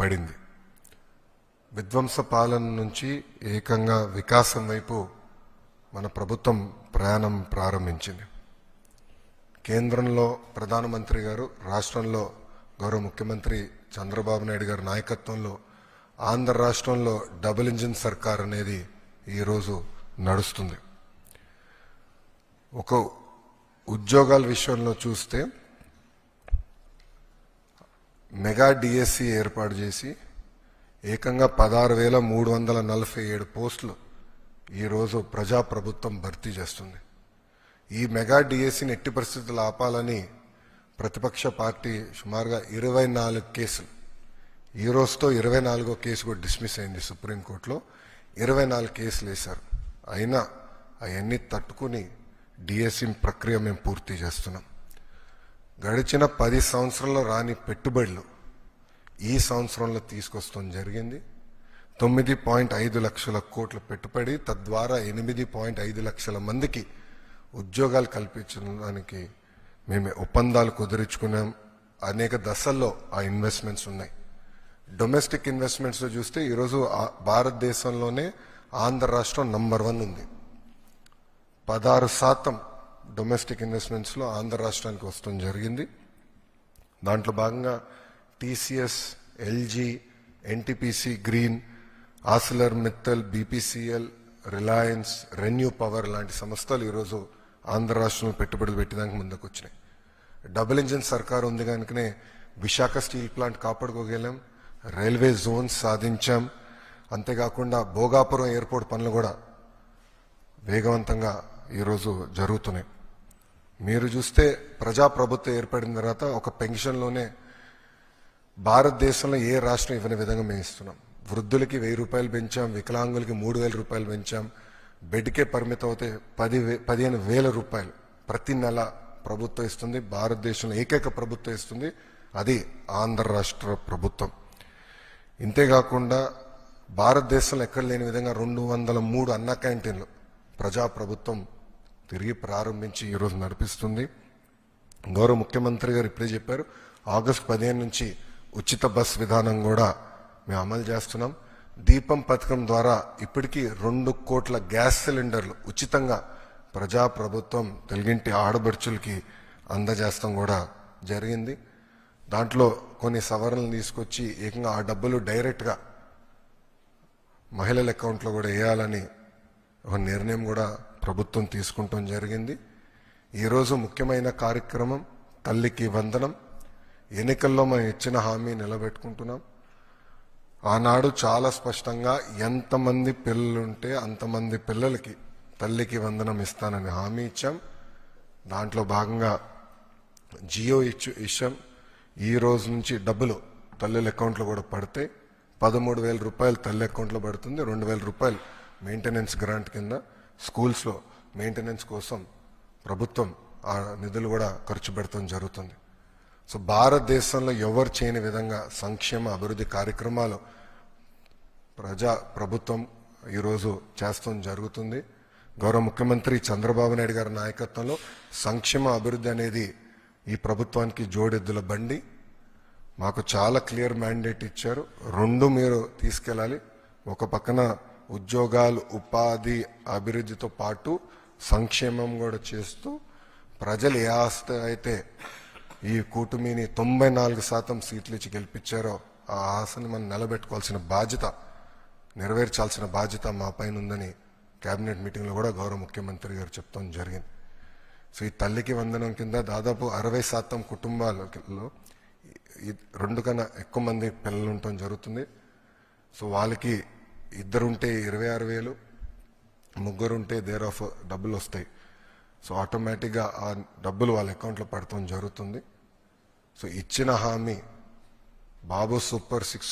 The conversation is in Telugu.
పడింది. విధ్వంస పాలన నుంచి ఏకంగా వికాసం వైపు మన ప్రభుత్వం ప్రయాణం ప్రారంభించింది. కేంద్రంలో ప్రధానమంత్రి గారు, రాష్ట్రంలో గౌరవ ముఖ్యమంత్రి చంద్రబాబు నాయుడు గారి నాయకత్వంలో ఆంధ్ర రాష్ట్రంలో డబుల్ ఇంజిన్ సర్కార్ అనేది ఈరోజు నడుస్తుంది. ఒక ఉద్యోగాల విషయంలో చూస్తే మెగా డిఎస్సి ఏర్పాటు చేసి ఏకంగా 16,347 పోస్టులు ఈరోజు ప్రజాప్రభుత్వం భర్తీ చేస్తుంది. ఈ మెగా డిఎస్సిని ఎట్టి పరిస్థితులు ఆపాలని ప్రతిపక్ష పార్టీ సుమారుగా 24 కేసులు, ఈ రోజుతో 24వ కేసు కూడా డిస్మిస్ అయింది సుప్రీంకోర్టులో. 24 కేసులు వేశారు. అయినా అవన్నీ తట్టుకుని డిఎస్సి ప్రక్రియ మేము పూర్తి చేస్తున్నాం. గడిచిన 10 సంవత్సరాల్లో రాని పెట్టుబడులు ఈ సంవత్సరంలో తీసుకొస్తాం జరిగింది. 9.5 లక్షల కోట్ల పెట్టుబడి, తద్వారా 8.5 లక్షల మందికి ఉద్యోగాలు కల్పించడానికి మేము ఒప్పందాలు కుదుర్చుకున్నాం. అనేక దశల్లో ఆ ఇన్వెస్ట్మెంట్స్ ఉన్నాయి. డొమెస్టిక్ ఇన్వెస్ట్మెంట్స్లో చూస్తే ఈరోజు భారతదేశంలోనే ఆంధ్ర రాష్ట్రం నంబర్ 1 ఉంది. 16% డొమెస్టిక్ ఇన్వెస్ట్మెంట్స్లో ఆంధ్ర రాష్ట్రానికి వస్తుంది జరిగింది. దాంట్లో భాగంగా TCS, LG, NTPC green, ఆసిలర్ Mittal, BPCL, Reliance, renew power లాంటి సంస్థలు ఈరోజు ఆంధ్ర రాష్ట్రంలో పెట్టుబడులు పెట్టడానికి ముందుకు వచ్చినాయి. డబుల్ ఇంజిన్ సర్కార్ ఉంది కనుకనే విశాఖ స్టీల్ ప్లాంట్ కాపాడుకోగలం, రైల్వే జోన్స్ సాధించాం. అంతేకాకుండా భోగాపురం ఎయిర్పోర్ట్ పనులు కూడా వేగవంతంగా ఈరోజు జరుగుతున్నాయి. మీరు చూస్తే ప్రజాప్రభుత్వం ఏర్పడిన తర్వాత ఒక పెన్షన్లోనే భారతదేశంలో ఏ రాష్ట్రం ఇవ్వని విధంగా మేము ఇస్తున్నాం. వృద్ధులకి 1,000 రూపాయలు పెంచాం, వికలాంగులకి 3,000 రూపాయలు పెంచాం. బెడ్కే పరిమితం అవుతే 15,000 రూపాయలు ప్రతి నెల ప్రభుత్వం ఇస్తుంది. భారతదేశంలో ఏకైక ప్రభుత్వం ఇస్తుంది, అది ఆంధ్ర రాష్ట్ర ప్రభుత్వం. ఇంతేకాకుండా భారతదేశంలో ఎక్కడ లేని విధంగా 203 అన్న క్యాంటీన్లు ప్రజాప్రభుత్వం తిరిగి ప్రారంభించి ఈరోజు నడిపిస్తుంది. గౌరవ ముఖ్యమంత్రి గారు ఇప్పుడే చెప్పారు, ఆగస్టు 15 నుంచి ఉచిత బస్ విధానం కూడా మేము అమలు చేస్తున్నాం. దీపం పథకం ద్వారా ఇప్పటికీ 2 కోట్ల గ్యాస్ సిలిండర్లు ఉచితంగా ప్రజాప్రభుత్వం తెలుగింటి ఆడబడుచులకి అందజేస్తాం కూడా జరిగింది. దాంట్లో కొన్ని సవరణలు తీసుకొచ్చి ఏకంగా ఆ డబ్బులు డైరెక్ట్గా మహిళల అకౌంట్లో కూడా వేయాలని ఒక నిర్ణయం కూడా ప్రభుత్వం తీసుకుంటాం జరిగింది. ఈరోజు ముఖ్యమైన కార్యక్రమం తల్లికి వందనం. ఎన్నికల్లో మనం ఇచ్చిన హామీ నిలబెట్టుకుంటున్నాం. ఆనాడు చాలా స్పష్టంగా ఎంతమంది పిల్లలుంటే అంతమంది పిల్లలకి తల్లికి వందనం ఇస్తానని హామీ ఇచ్చాం. దాంట్లో భాగంగా జియో ఇచ్చాం. ఈ రోజు నుంచి డబ్బులు తల్లుల అకౌంట్లో కూడా పడితే 13,000 రూపాయలు తల్లి అకౌంట్లో పడుతుంది. 2,000 రూపాయలు మెయింటెనెన్స్ గ్రాంట్ కింద స్కూల్స్లో మెయింటెనెన్స్ కోసం ప్రభుత్వం ఆ నిధులు కూడా ఖర్చు పెడతాం జరుగుతుంది. సో భారతదేశంలో ఎవరు చేయని విధంగా సంక్షేమ అభివృద్ధి కార్యక్రమాలు ప్రభుత్వం ఈరోజు చేస్తాం జరుగుతుంది. గౌరవ ముఖ్యమంత్రి చంద్రబాబు నాయుడు గారి నాయకత్వంలో సంక్షేమ అభివృద్ధి అనేది ఈ ప్రభుత్వానికి జోడెద్దుల బండి. మాకు చాలా క్లియర్ మ్యాండేట్ ఇచ్చారు. 2 మీరు తీసుకెళ్ళాలి. ఒక పక్కన ఉద్యోగాలు, ఉపాధి, అభివృద్ధితో పాటు సంక్షేమం కూడా చేస్తూ ప్రజలు ఏ ఆస్తి అయితే ఈ కూటమిని 94% సీట్లు ఇచ్చి గెలిపించారో ఆ ఆశని మనం నిలబెట్టుకోవాల్సిన బాధ్యత, నెరవేర్చాల్సిన బాధ్యత మా పైన ఉందని కేబినెట్ మీటింగ్లో కూడా గౌరవ ముఖ్యమంత్రి గారు చెప్తాం జరిగింది. సో ఈ తల్లికి వందనం కింద దాదాపు 60% కుటుంబాలలో 2 కన్నా ఎక్కువ మంది పిల్లలు ఉండటం జరుగుతుంది. సో వాళ్ళకి 2 ఉంటే 26,000, 3 ఉంటే దేర్ ఆఫ్ డబ్బులు వస్తాయి. సో ఆటోమేటిక్గా ఆ డబ్బులు వాళ్ళ అకౌంట్లో పడటం జరుగుతుంది. సో ఇచ్చిన హామీ బాబు సూపర్ 6